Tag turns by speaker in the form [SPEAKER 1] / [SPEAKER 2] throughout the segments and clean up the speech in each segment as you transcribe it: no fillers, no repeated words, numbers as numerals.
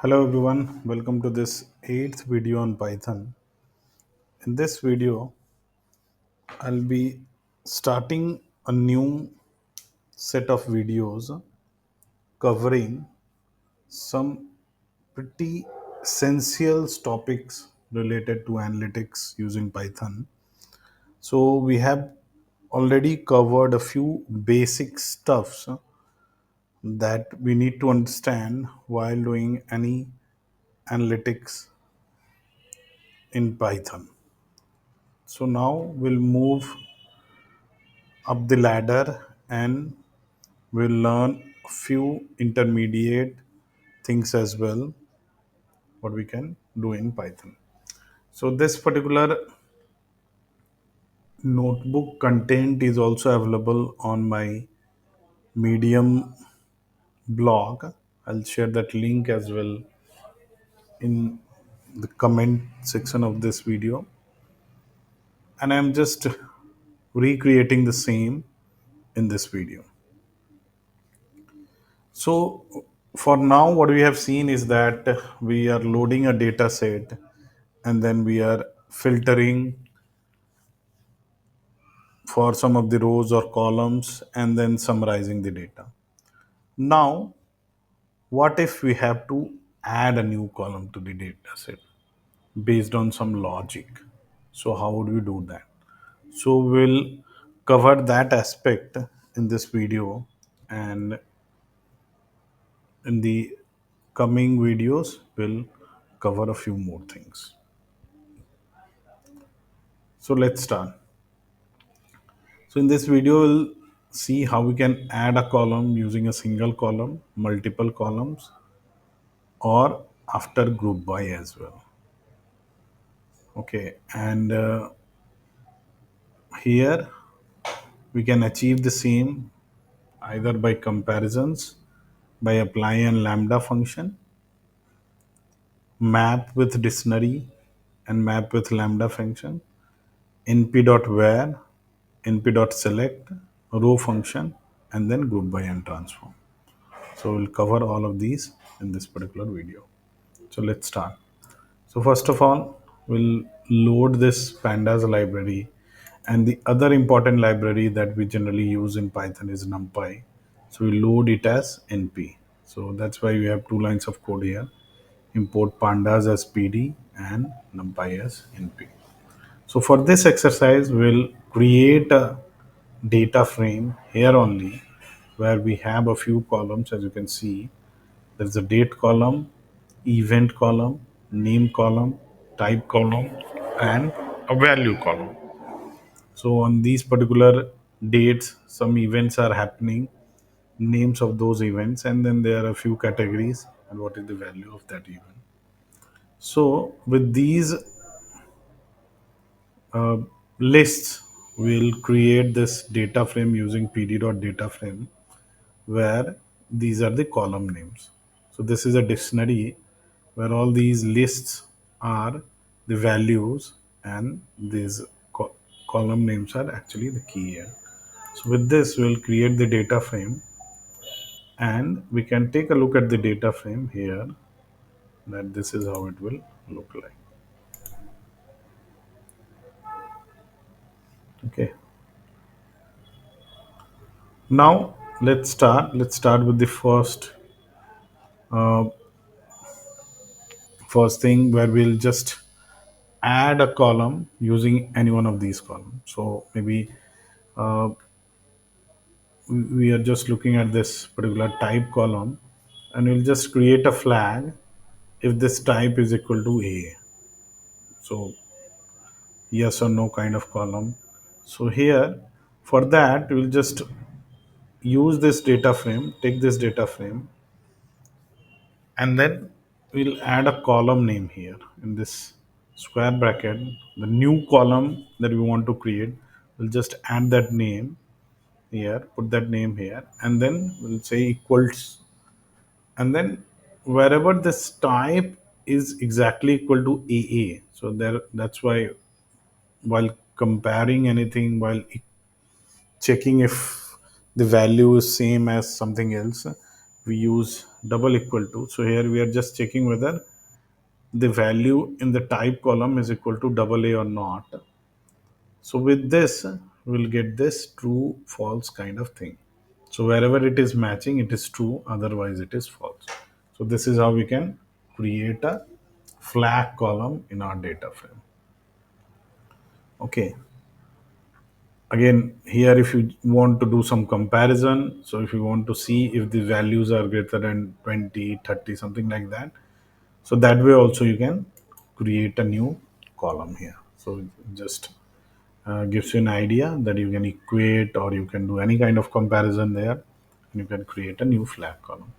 [SPEAKER 1] Hello everyone, welcome to this eighth video on Python. In this video, I'll be starting a new set of videos covering some pretty essential topics related to analytics using Python. So we have already covered a few basic stuffs that we need to understand while doing any analytics in Python. So now we'll move up the ladder and we'll learn a few intermediate things as well what we can do in Python. So this particular notebook content is also available on my Medium blog. I'll share that link as well in the comment section of this video, and I'm just recreating the same in this video. So for now, what we have seen is that we are loading a data set and then we are filtering for some of the rows or columns and then summarizing the data. Now, what if we have to add a new column to the data set based on some logic? So, how would we do that? So, we'll cover that aspect in this video, and in the coming videos, we'll cover a few more things. So let's start. So in this video, we'll see how we can add a column using a single column, multiple columns, or after group by as well. Okay, and here we can achieve the same either by comparisons, by applying a lambda function, map with dictionary, and map with lambda function, np.where, np.select, row function, and then group by and transform. So we'll cover all of these in this particular video. So let's start. So first of all, we'll load this pandas library, and the other important library that we generally use in Python is NumPy. So we load it as np. So that's why we have two lines of code here. Import pandas as pd and NumPy as np. So for this exercise, we'll create a data frame here only where we have a few columns. As you can see, there's a date column, event column, name column, type column, and a value column. So on these particular dates, some events are happening, names of those events, and then there are a few categories and what is the value of that event. So with these uh, lists, we'll create this data frame using pd.dataframe where these are the column names. So this is a dictionary where all these lists are the values, and these column names are actually the key here. So with this, we'll create the data frame, and we can take a look at the data frame here, that this is how it will look like. Okay. Now let's start. Let's start with the uh, first thing where we'll just add a column using any one of these columns. So maybe uh, we are just looking at this particular type column, and we'll just create a flag if this type is equal to a. So yes or no kind of column. So here for that, we'll just use this data frame, take this data frame, and then we'll add a column name here in this square bracket. The new column that we want to create, we'll just add that name here, put that name here, and then we'll say equals, and then wherever this type is exactly equal to aa. So there, that's why while comparing anything, checking if the value is same as something else, we use double equal to. So here we are just checking whether the value in the type column is equal to double A or not. So with this, we'll get this true false kind of thing. So wherever it is matching, it is true, otherwise it is false. So this is how we can create a flag column in our data frame. Okay. Again, here if you want to do some comparison, so if you want to see if the values are greater than 20, 30, something like that, so that way also you can create a new column here. So it just gives you an idea that you can equate or you can do any kind of comparison there, and you can create a new flag column.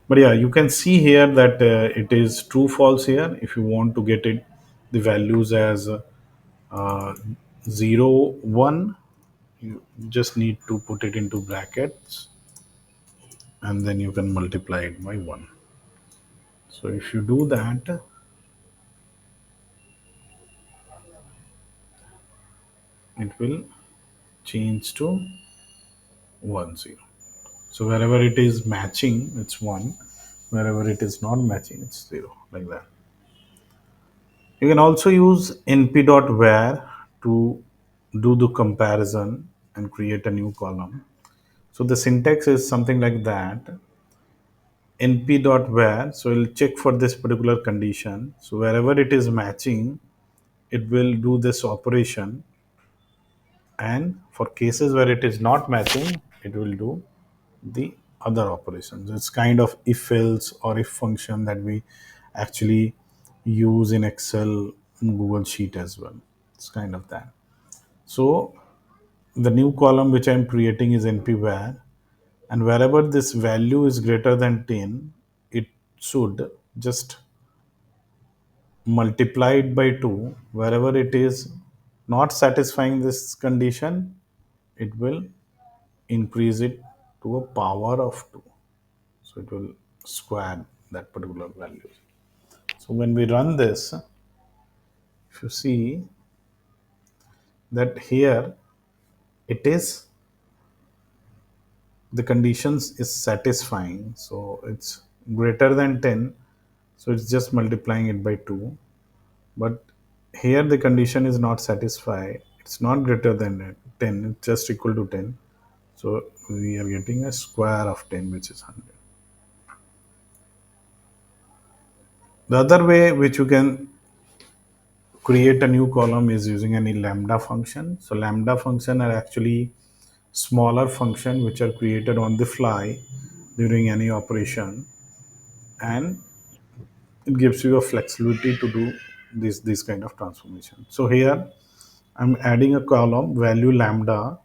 [SPEAKER 1] But yeah, you can see here that it is true false here. If you want to get it the values as uh, 0 1, you just need to put it into brackets and then you can multiply it by 1. So if you do that, it will change to 1 0. So wherever it is matching, it's 1. Wherever it is not matching, it's 0, like that. You can also use np.where to do the comparison and create a new column. So the syntax is something like that. np.where, so it'll check for this particular condition. So wherever it is matching, it will do this operation, and for cases where it is not matching, it will do the other operations. It's kind of if else or if function that we actually use in Excel, Google Sheet as well. It's kind of that. So the new column which I'm creating is npwhere, and wherever this value is greater than 10, it should just multiply it by 2. Wherever it is not satisfying this condition, it will increase it to a power of 2. So it will square that particular value. So when we run this, if you see that here it is, the conditions is satisfying. So it's greater than 10. So it's just multiplying it by 2. But here the condition is not satisfied. It's not greater than 10. It's just equal to 10. So we are getting a square of 10, which is 100. The other way which you can create a new column is using any lambda function. So lambda function are actually smaller function which are created on the fly during any operation, and it gives you a flexibility to do this kind of transformation. So here I'm adding a column value lambda,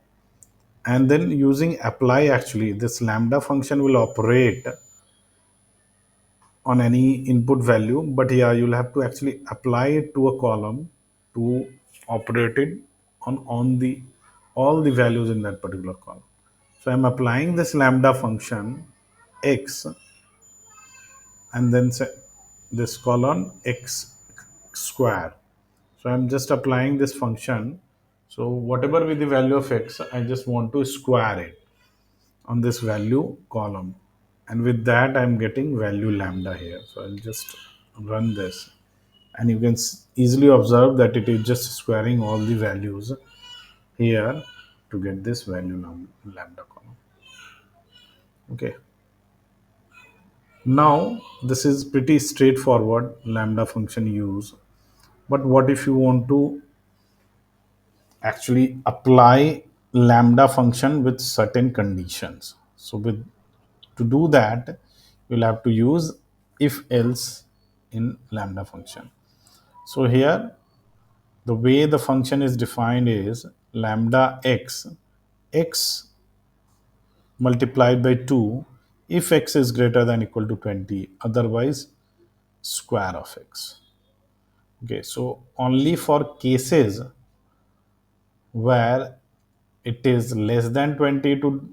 [SPEAKER 1] and then using apply, actually this lambda function will operate on any input value, but yeah, you'll have to actually apply it to a column to operate it on the all the values in that particular column. So I'm applying this lambda function x, and then say this column x square. So I'm just applying this function. So whatever with the value of x, I just want to square it on this value column, and with that I'm getting value lambda here. So I'll just run this, and you can easily observe that it is just squaring all the values here to get this value lambda column. Okay, now this is pretty straightforward lambda function use. But what if you want to actually apply lambda function with certain conditions? So with to do that, you'll have to use if else in lambda function. So here the way the function is defined is lambda x multiplied by 2 if x is greater than equal to 20, otherwise square of x. Okay, so only for cases where it is less than 20 to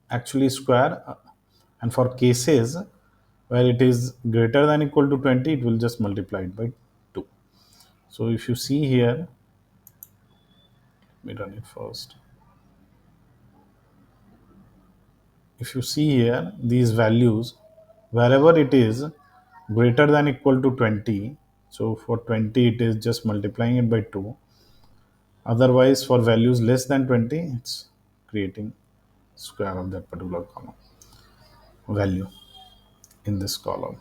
[SPEAKER 1] actually square, and for cases where it is greater than equal to 20, it will just multiply it by 2. So if you see here, let me run it first. if you see here, these values, wherever it is greater than equal to 20, so for 20 it is just multiplying it by 2. Otherwise, for values less than 20, it's creating square of that particular column value in this column.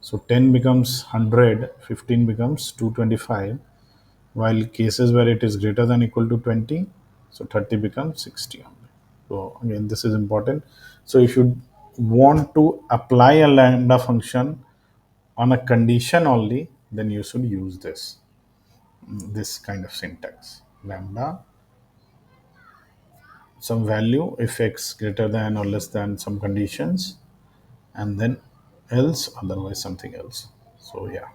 [SPEAKER 1] So 10 becomes 100, 15 becomes 225, while cases where it is greater than equal to 20, so 30 becomes 60 only. So again, this is important. So if you want to apply a lambda function on a condition only, then you should use this kind of syntax. Lambda, some value if x greater than or less than some conditions, and then else, otherwise something else. So yeah.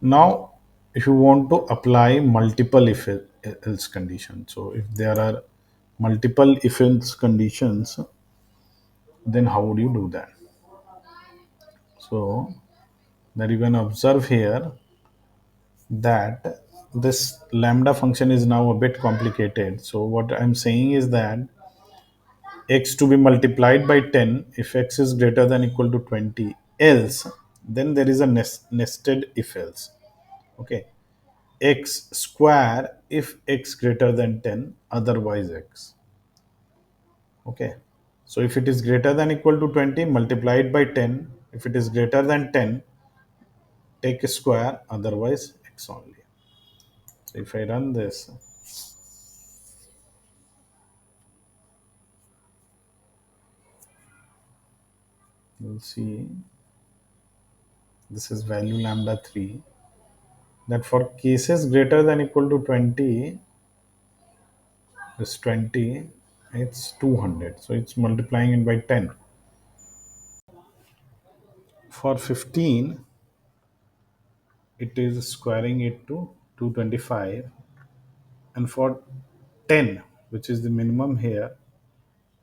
[SPEAKER 1] Now, if you want to apply multiple if else conditions, so if there are multiple if else conditions, then how would you do that? So that you can observe here that this lambda function is now a bit complicated. So what I'm saying is that x to be multiplied by 10 if x is greater than equal to 20, else then there is a nested if else. Okay, x square if x greater than 10, otherwise x. Okay, so if it is greater than equal to 20, multiply it by 10. If it is greater than 10, take a square, otherwise x only. So if I run this, you'll see this is value lambda 3, that for cases greater than equal to 20, this 20, it's 200, so it's multiplying it by 10. For 15, it is squaring it to 225, and for 10, which is the minimum here,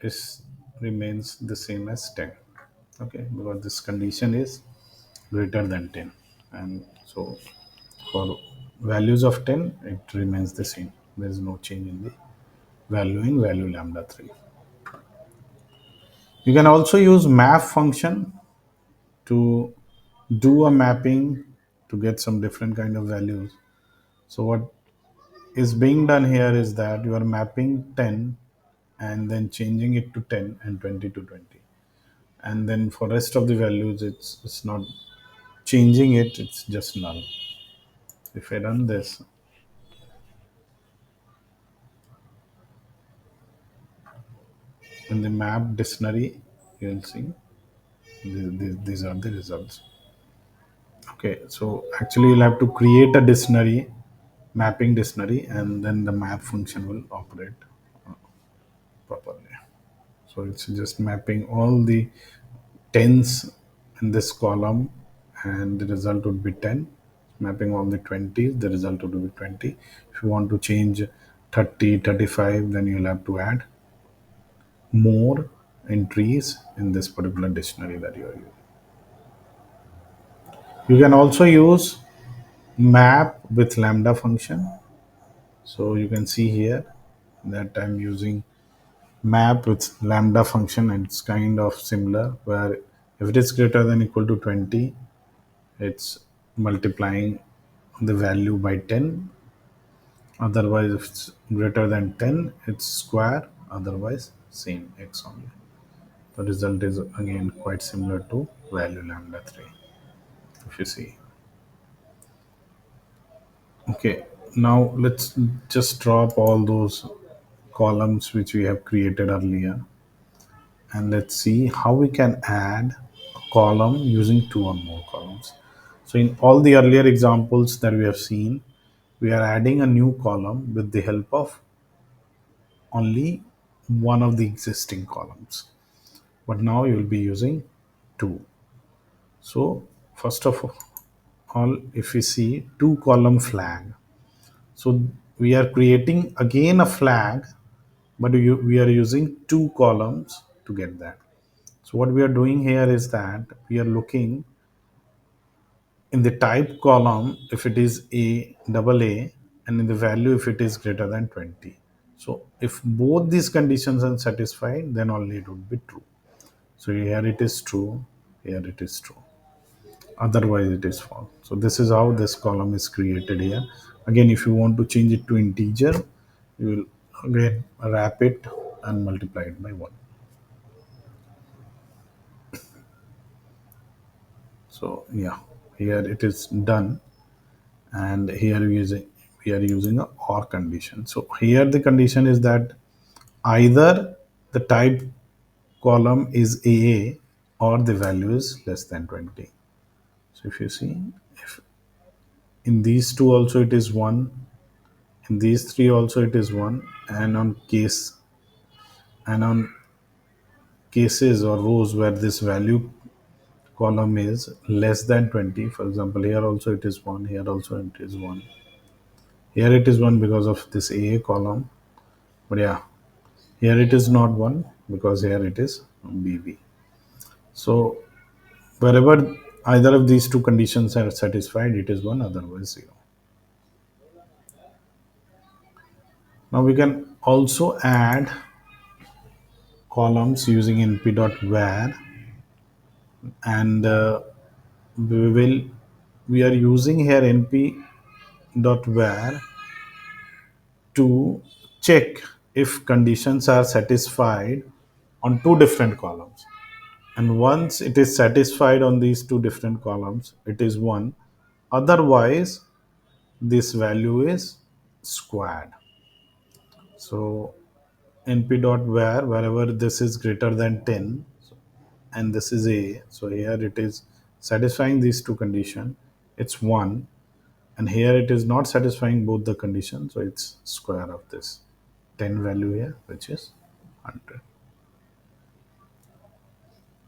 [SPEAKER 1] is remains the same as 10. Okay, because this condition is greater than 10, and so for values of 10 it remains the same. There is no change in the value in value lambda 3. You can also use map function to do a mapping to get some different kind of values. So what is being done here is that you are mapping 10 and then changing it to 10 and 20 to 20, and then for rest of the values it's not changing it, it's just null. If I run this, in the map dictionary, you'll see these are the results. Okay, so actually you'll have to create a dictionary, mapping dictionary, and then the map function will operate properly. So it's just mapping all the tens in this column, and the result would be 10. Mapping all the 20s, the result would be 20. If you want to change 30, 35, then you'll have to add more entries in this particular dictionary that you are using. You can also use map with lambda function. So you can see here that I'm using map with lambda function, and it's kind of similar, where if it is greater than equal to 20, it's multiplying the value by 10. Otherwise, if it's greater than 10, it's square, otherwise same x only. The result is again quite similar to value lambda 3, if you see. Okay, now let's just drop all those columns which we have created earlier, and let's see how we can add a column using two or more columns. So in all the earlier examples that we have seen, we are adding a new column with the help of only one of the existing columns. But now you will be using two. So first of all, if we see two column flag, so we are creating again a flag, but we are using two columns to get that. So what we are doing here is that we are looking in the type column if it is a double A, and in the value if it is greater than 20. So if both these conditions are satisfied, then only it would be true. So here it is true, here it is true, otherwise it is false. So this is how this column is created here. Again, if you want to change it to integer, you will again wrap it and multiply it by 1. So yeah, here it is done, and here we are using a or condition. So here the condition is that either the type column is AA or the value is less than 20. So if you see, if in these two also it is 1, in these three also it is 1, and on cases or rows where this value column is less than 20, for example, here also it is 1, here also it is 1, here it is 1 because of this AA column, but yeah, here it is not 1 because here it is BB. So wherever either of these two conditions are satisfied, it is 1, otherwise 0. Now we can also add columns using np.where, and we will we are using here np.where to check if conditions are satisfied on two different columns. And once it is satisfied on these two different columns, it is 1. Otherwise, this value is squared. So np.where, wherever this is greater than 10 and this is a, so here it is satisfying these two conditions, it's 1, and here it is not satisfying both the conditions, so it's square of this 10 value here, which is 100.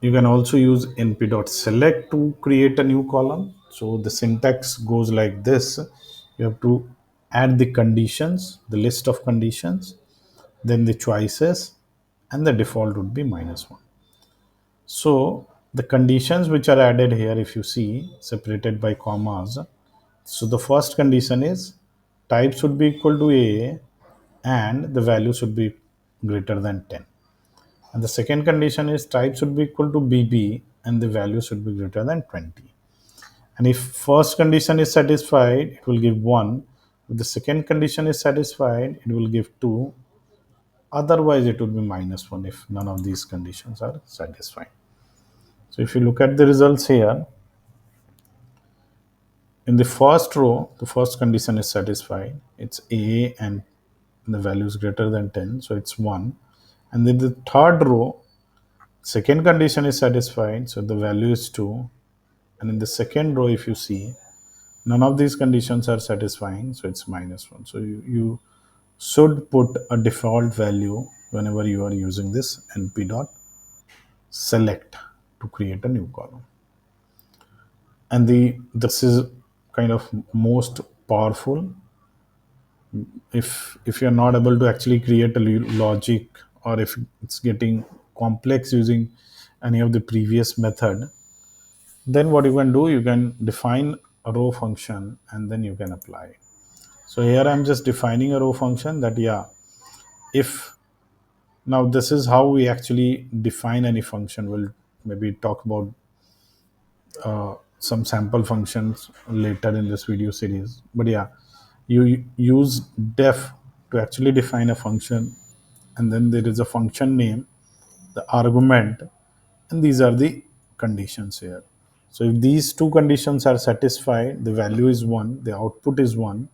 [SPEAKER 1] You can also use np.select to create a new column. So the syntax goes like this: you have to add the conditions, the list of conditions, then the choices, and the default would be -1. So the conditions which are added here, if you see, separated by commas. So the first condition is type should be equal to A and the value should be greater than 10. And the second condition is type should be equal to BB and the value should be greater than 20. And if first condition is satisfied, it will give 1. If the second condition is satisfied, it will give 2. Otherwise, it will be -1 if none of these conditions are satisfied. So if you look at the results here, in the first row, the first condition is satisfied. It's A and the value is greater than 10, so it's 1. And then the third row, second condition is satisfied, so the value is 2. And in the second row, if you see, none of these conditions are satisfying, so it's -1. So you should put a default value whenever you are using this np.select to create a new column. And the this is kind of most powerful if you're not able to actually create a logic, or if it's getting complex using any of the previous method, then what you can do, you can define a row function and then you can apply it. So here I'm just defining a row function that, yeah, if now this is how we actually define any function. We'll maybe talk about some sample functions later in this video series, but yeah, you use def to actually define a function, and then there is a function name, the argument, and these are the conditions here. So if these two conditions are satisfied, the value is 1, the output is 1.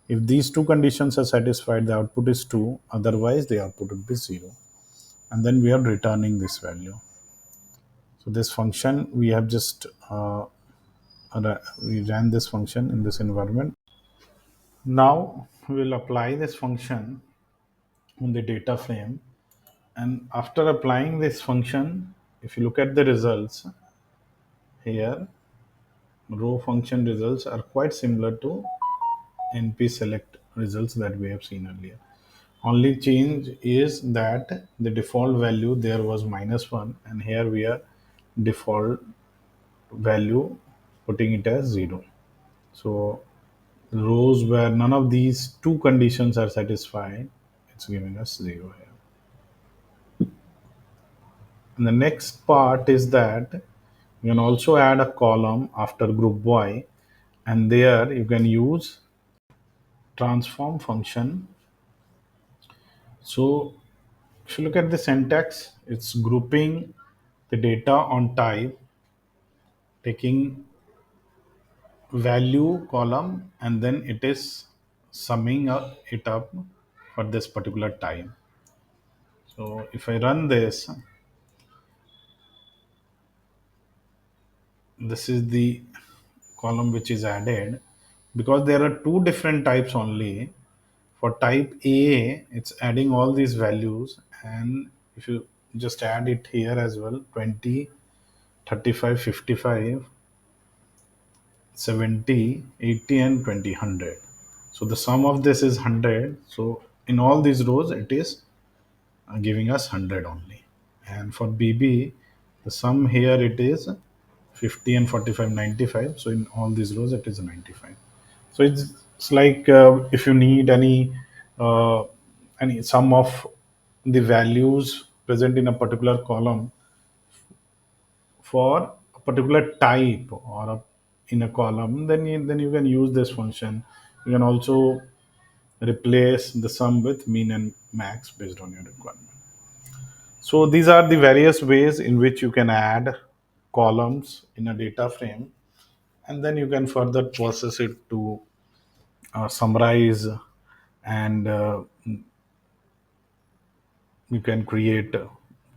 [SPEAKER 1] If these two conditions are satisfied, the output is 2, otherwise the output would be 0, and then we are returning this value. So this function we have just we ran this function in this environment. Now we will apply this function on the data frame, and after applying this function, if you look at the results here, row function results are quite similar to np select results that we have seen earlier. Only change is that the default value there was -1, and here we are default value putting it as 0. So rows where none of these two conditions are satisfied, It's giving us 0 here. And the next part is that you can also add a column after group Y, and there you can use transform function. So if you look at the syntax, it's grouping the data on type, taking value column, and then it is summing it up for this particular type. So if I run this, this is the column which is added, because there are two different types only. For type A, it's adding all these values, and if you just add it here as well, 20, 35, 55, 70, 80, and 20, 100. So the sum of this is 100. So in all these rows, it is giving us 100 only. And for BB, the sum here it is 50 and 45, 95. So in all these rows, it is 95. So it's like if you need uh, any sum of the values present in a particular column for a particular type or in a column, then you can use this function. You can also replace the sum with mean and max based on your requirement. So these are the various ways in which you can add columns in a data frame, and then you can further process it to summarize, and you can create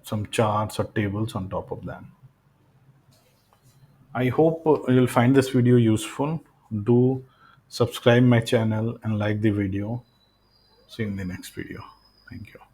[SPEAKER 1] some charts or tables on top of that. I hope you'll find this video useful. Do subscribe my channel and like the video. See you in the next video. Thank you.